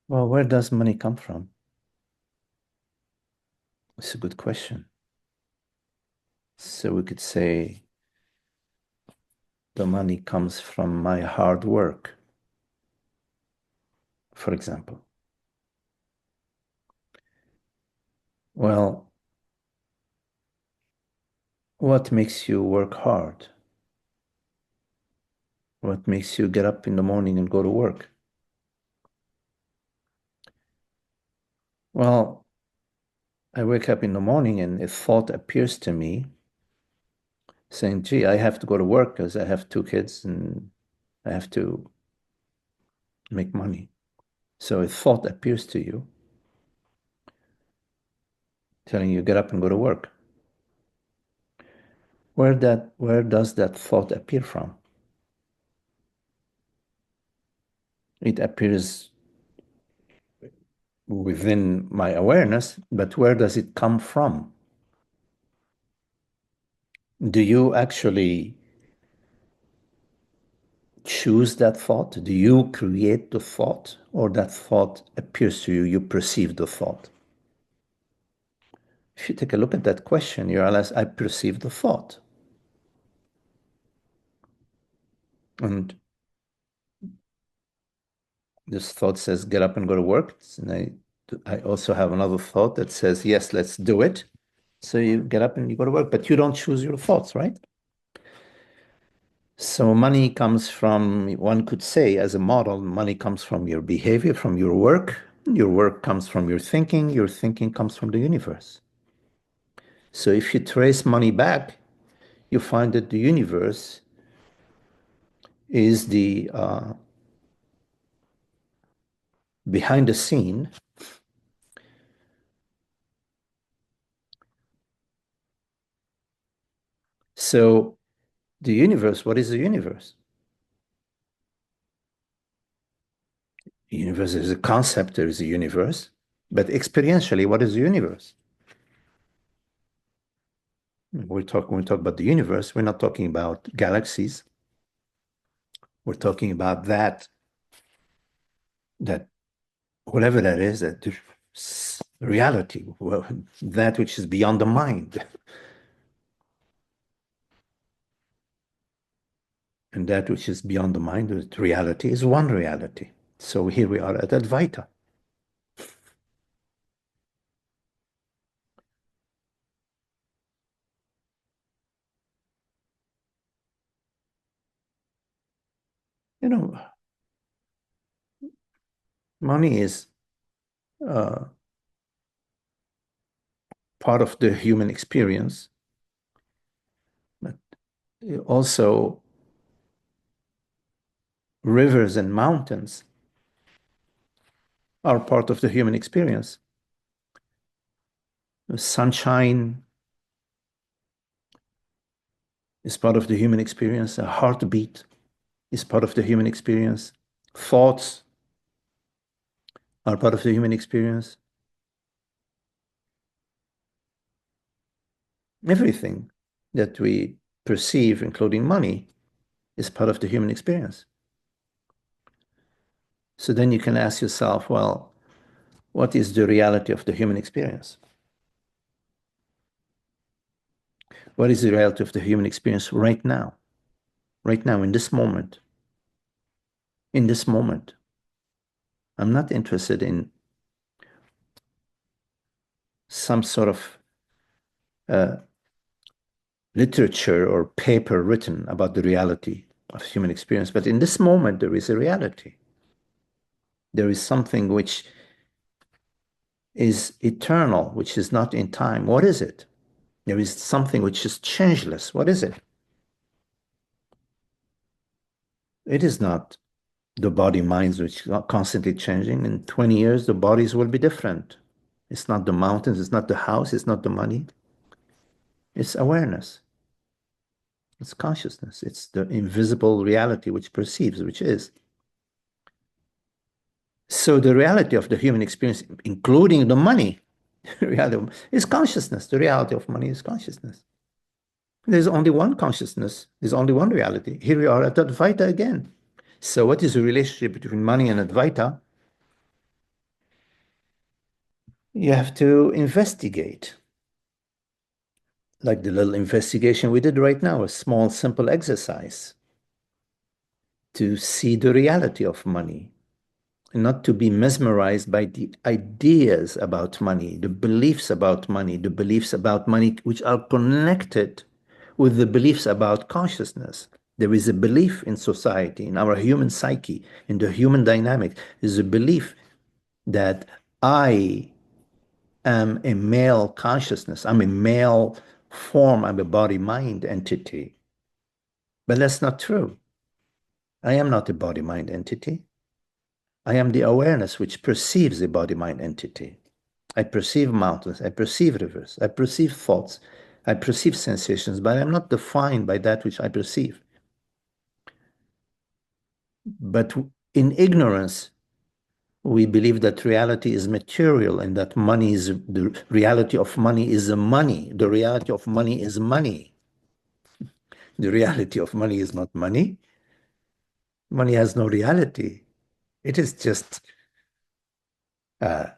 Well, where does money come from? It's a good question. So we could say the money comes from my hard work, for example. Well, what makes you work hard? What makes you get up in the morning and go to work? Well, I wake up in the morning and a thought appears to me saying, gee, I have to go to work because I have 2 kids and I have to make money. So a thought appears to you telling you get up and go to work. Where does that thought appear from? It appears within my awareness, but where does it come from? Do you actually choose that thought? Do you create the thought, or that thought appears to you, you perceive the thought? If you take a look at that question, you realize I perceive the thought. And this thought says, get up and go to work. And I also have another thought that says, yes, let's do it. So you get up and you go to work, but you don't choose your thoughts, right? So money comes from, one could say as a model, money comes from your behavior, from your work comes from your thinking comes from the universe. So if you trace money back, you find that the universe is the behind the scene. So the universe, what is the universe? The universe is a concept, there is a universe, but experientially, what is the universe? When we talk about the universe, we're not talking about galaxies. We're talking about that whatever that is, that reality, well, that which is beyond the mind. And that which is beyond the mind, the reality, is one reality. So here we are at Advaita. You know, money is part of the human experience, but also rivers and mountains are part of the human experience. The sunshine is part of the human experience. A heartbeat is part of the human experience. Thoughts are part of the human experience. Everything that we perceive, including money, is part of the human experience. So then you can ask yourself, well, what is the reality of the human experience? What is the reality of the human experience right now? Right now, in this moment. In this moment. I'm not interested in some sort of literature or paper written about the reality of human experience. But in this moment, there is a reality. There is something which is eternal, which is not in time. What is it? There is something which is changeless. What is it? It is not the body minds which are constantly changing. In 20 years, the bodies will be different. It's not the mountains, it's not the house, it's not the money. It's awareness. It's consciousness. It's the invisible reality which perceives, which is. So the reality of the human experience, including the money, reality is consciousness. The reality of money is consciousness. There's only one consciousness. There's only one reality. Here we are at Advaita again. So what is the relationship between money and Advaita? You have to investigate. like the little investigation we did right now, a small, simple exercise to see the reality of money, and not to be mesmerized by the ideas about money, the beliefs about money, the beliefs about money which are connected with the beliefs about consciousness. There is a belief in society, in our human psyche, in the human dynamic, is a belief that I am a male consciousness, I'm a male form, I'm a body-mind entity. But that's not true. I am not a body-mind entity. I am the awareness which perceives a body-mind entity. I perceive mountains, I perceive rivers, I perceive thoughts, I perceive sensations, but I'm not defined by that which I perceive. But in ignorance, we believe that reality is material and that money is the reality of money is the money. The reality of money is money. The reality of money is not money. Money has no reality. It is just a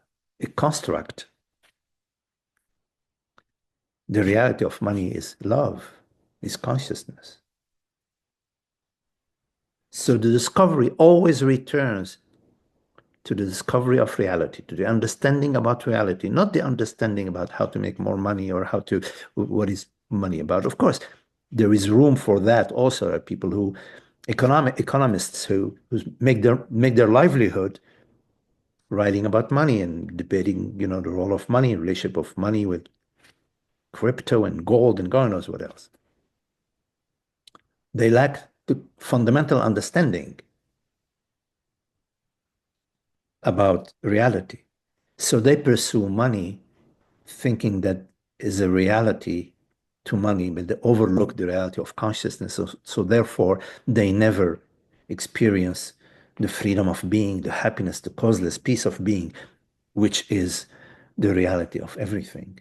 construct. The reality of money is love, is consciousness. So the discovery always returns to the discovery of reality, to the understanding about reality, not the understanding about how to make more money or what is money about. Of course, there is room for that also. There are people who, economists who make their livelihood writing about money and debating, the role of money, relationship of money with crypto and gold and God knows what else. They lack the fundamental understanding about reality. So they pursue money thinking that is a reality to money, but they overlook the reality of consciousness. So therefore, they never experience the freedom of being, the happiness, the causeless peace of being, which is the reality of everything.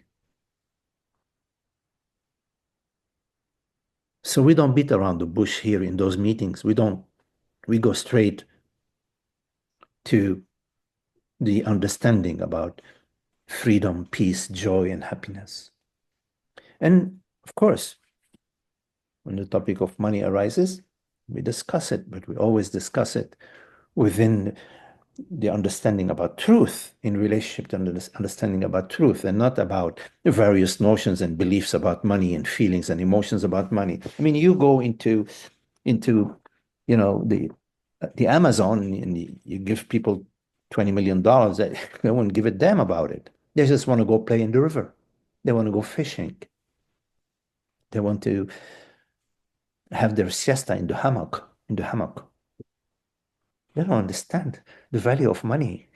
So we don't beat around the bush here in those meetings. We go straight to the understanding about freedom, peace, joy, and happiness. And of course, when the topic of money arises, we discuss it, but we always discuss it within the understanding about truth, in relationship to understanding about truth, and not about the various notions and beliefs about money and feelings and emotions about money. I mean, you go into the Amazon and you give people $20 million, they won't give a damn about it. They just want to go play in the river. They want to go fishing. They want to have their siesta in the hammock. They don't understand the value of money.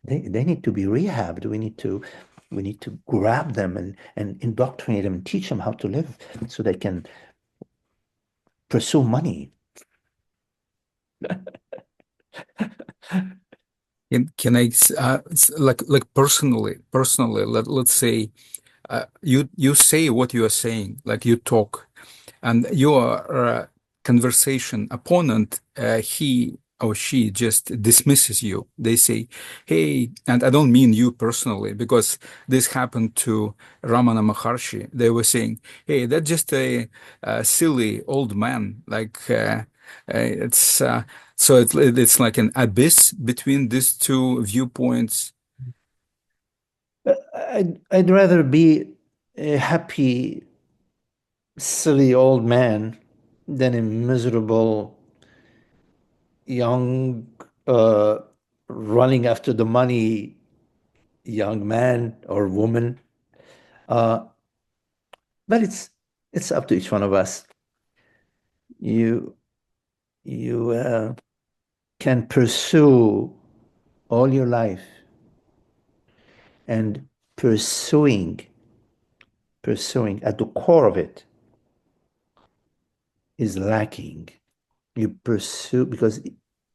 They need to be rehabbed. We need to grab them and indoctrinate them and teach them how to live so they can pursue money. Can I like personally, let's say you say what you are saying, like you talk, and your conversation opponent, he or she just dismisses you. They say, hey, and I don't mean you personally, because this happened to Ramana Maharshi. They were saying, hey, that's just a silly old man. Like it's so it's like an abyss between these two viewpoints. I'd rather be a happy, silly old man than a miserable young, running after the money young man or woman. Uh, but it's up to each one of us. You you can pursue all your life, and pursuing at the core of it is lacking. You pursue because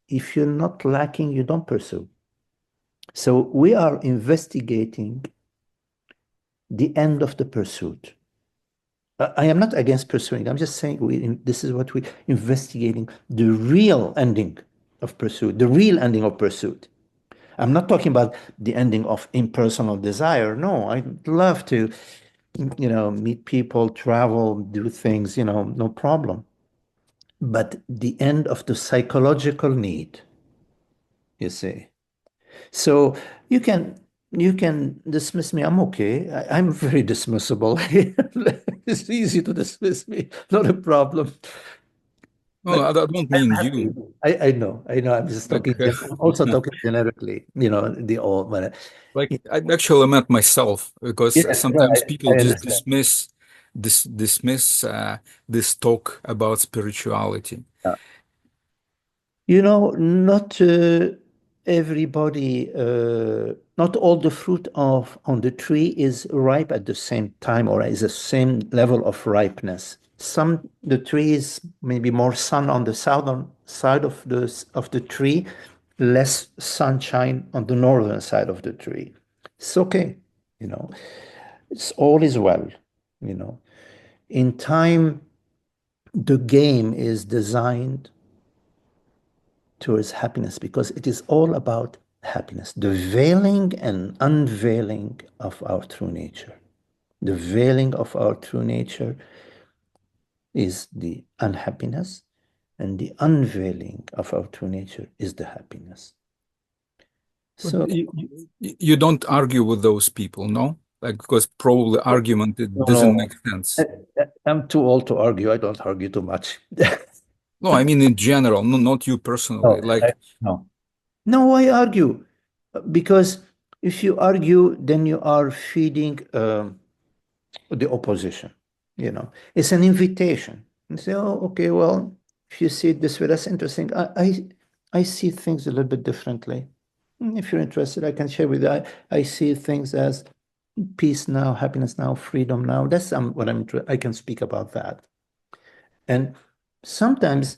if you're not lacking, you don't pursue. So we are investigating the end of the pursuit. I am not against pursuing. I'm just saying this is what we're investigating, the real ending of pursuit, the real ending of pursuit. I'm not talking about the ending of impersonal desire. No, I'd love to meet people, travel, do things, no problem. But the end of the psychological need, you see. So you can you can dismiss me. I'm okay. I'm very dismissible. It's easy to dismiss me. Not a problem. No, But I don't I'm mean happy. you. I know. I know. I'm just Like, talking. I'm also talking generically. The all. But like I actually meant myself because yes, no, sometimes people I just understand. dismiss this talk about spirituality. Not everybody, not all the fruit on the tree is ripe at the same time or is the same level of ripeness. The trees maybe more sun on the southern side of the tree, less sunshine on the northern side of the tree. It's okay, you know. It's all is well, you know. In time, the game is designed towards happiness because it is all about happiness, the veiling and unveiling of our true nature. The veiling of our true nature is the unhappiness, and the unveiling of our true nature is the happiness. But So, you don't argue with those people, no? Like, because probably argument it no, doesn't no, make sense. I'm too old to argue. I don't argue too much. No, I mean in general, no, not you personally. No, Like, no. No, I argue because if you argue, then you are feeding the opposition. It's an invitation. You say, oh, okay, well, if you see it this way, that's interesting. I see things a little bit differently. If you're interested, I can share with you. I see things as peace now, happiness now, freedom now. That's what I can speak about that. And sometimes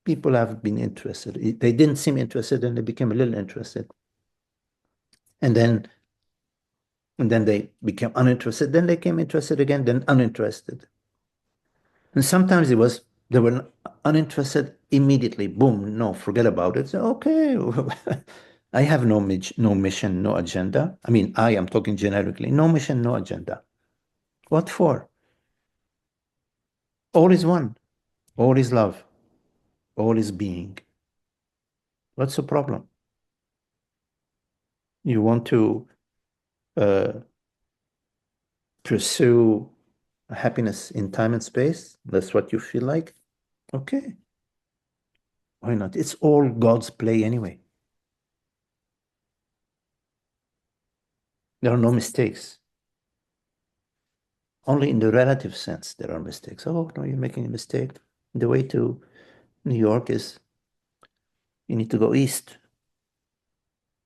people have been interested. They didn't seem interested, and they became a little interested. And then they became uninterested. Then they came interested again, then uninterested. And sometimes they were uninterested immediately. Boom, no, forget about it. So, okay, I have no mission, no agenda. I mean, I am talking generically. No mission, no agenda. What for? All is one. All is love. All is being. What's the problem? You want to uh, pursue happiness in time and space? That's what you feel like? Okay, why not? It's all God's play anyway. There are no mistakes. Only in the relative sense there are mistakes. Oh, no, you're making a mistake. The way to New York is you need to go east,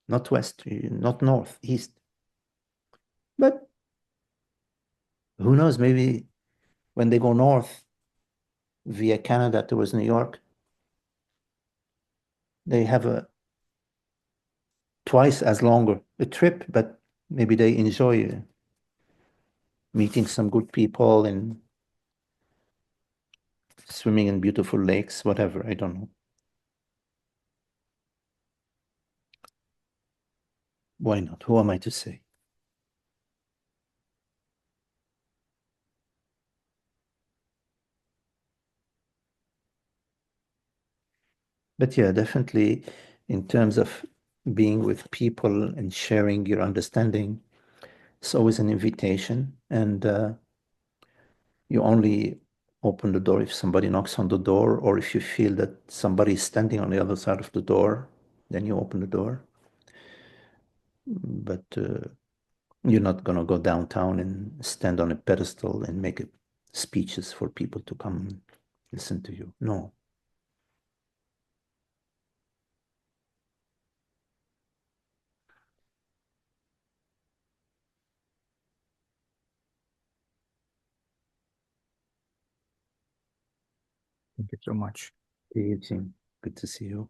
not west, not north, east. But who knows? Maybe when they go north via Canada towards New York, they have a twice as longer a trip, but maybe they enjoy meeting some good people and swimming in beautiful lakes, whatever. I don't know. Why not? Who am I to say? But yeah, definitely in terms of being with people and sharing your understanding, it's always an invitation. And you only open the door if somebody knocks on the door, or if you feel that somebody is standing on the other side of the door, then you open the door. But you're not going to go downtown and stand on a pedestal and make speeches for people to come listen to you. No. thank you so much. Hey, Eugene, good to see you.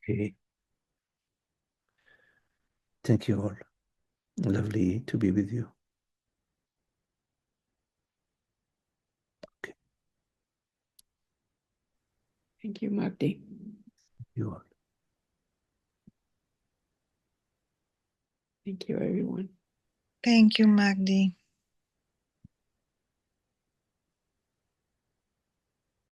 Okay. Thank you all. Lovely to be with you. Okay. Thank you, Magdi. You all. Thank you, everyone. Thank you, Magdi.